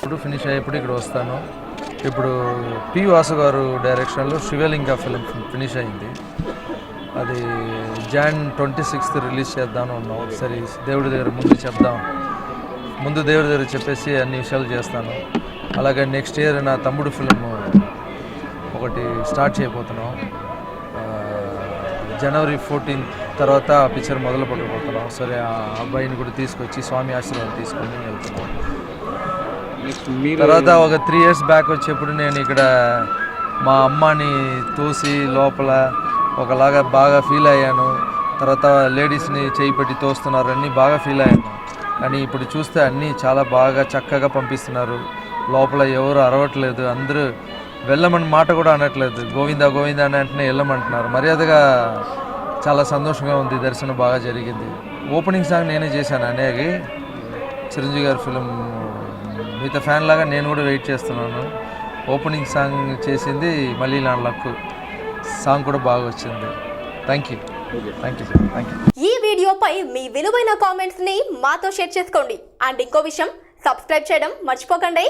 ఇప్పుడు ఫినిష్ అయ్యేప్పుడు ఇక్కడ వస్తాను. ఇప్పుడు పి వాసు గారు డైరెక్షన్లో శివలింగ ఫిలిం ఫినిష్ అయింది. అది జాన్ 26th రిలీజ్ చేద్దామని ఉన్నాం. సరే దేవుడి దగ్గర ముందు దేవుడి దగ్గర చెప్పేసి అన్ని విషయాలు చేస్తాను. అలాగే నెక్స్ట్ ఇయర్ నా తమ్ముడు ఫిలిం ఒకటి స్టార్ట్ చేయబోతున్నాం. జనవరి 14 తర్వాత ఆ పిక్చర్ మొదలు పెట్టబోతున్నాం. సరే ఆ అబ్బాయిని కూడా తీసుకొచ్చి స్వామి ఆశీర్వాదం తీసుకొని వెళ్తున్నాం. తర్వాత ఒక 3 years బ్యాక్ వచ్చేప్పుడు నేను ఇక్కడ మా అమ్మని తోసి లోపల ఒకలాగా బాగా ఫీల్ అయ్యాను. తర్వాత లేడీస్ని చేయి పెట్టి తోస్తున్నారు, అన్నీ బాగా ఫీల్ అయ్యాను. కానీ ఇప్పుడు చూస్తే అన్నీ చాలా బాగా చక్కగా పంపిస్తున్నారు. లోపల ఎవరు అరవట్లేదు, అందరూ వెళ్ళమని మాట కూడా అనట్లేదు. గోవిందా గోవిందా అని వెంటనే వెళ్ళమంటున్నారు. మర్యాదగా చాలా సంతోషంగా ఉంది. దర్శనం బాగా జరిగింది. ఓపెనింగ్ సాంగ్ నేనే చేశాను. అనేగి చిరంజీవి గారి ఫిలిం మిగతా ఫ్యాన్ లాగా నేను కూడా వెయిట్ చేస్తున్నాను. ఓపెనింగ్ సాంగ్ చేసింది మళ్ళీ నా లక్. సాంగ్ కూడా బాగా వచ్చింది. Thank you. ఈ వీడియోపై మీ విలువైన కామెంట్స్ ని మాతో షేర్ చేసుకోండి. అండ్ ఇంకో విషయం, సబ్స్క్రైబ్ చేయడం మర్చిపోకండి.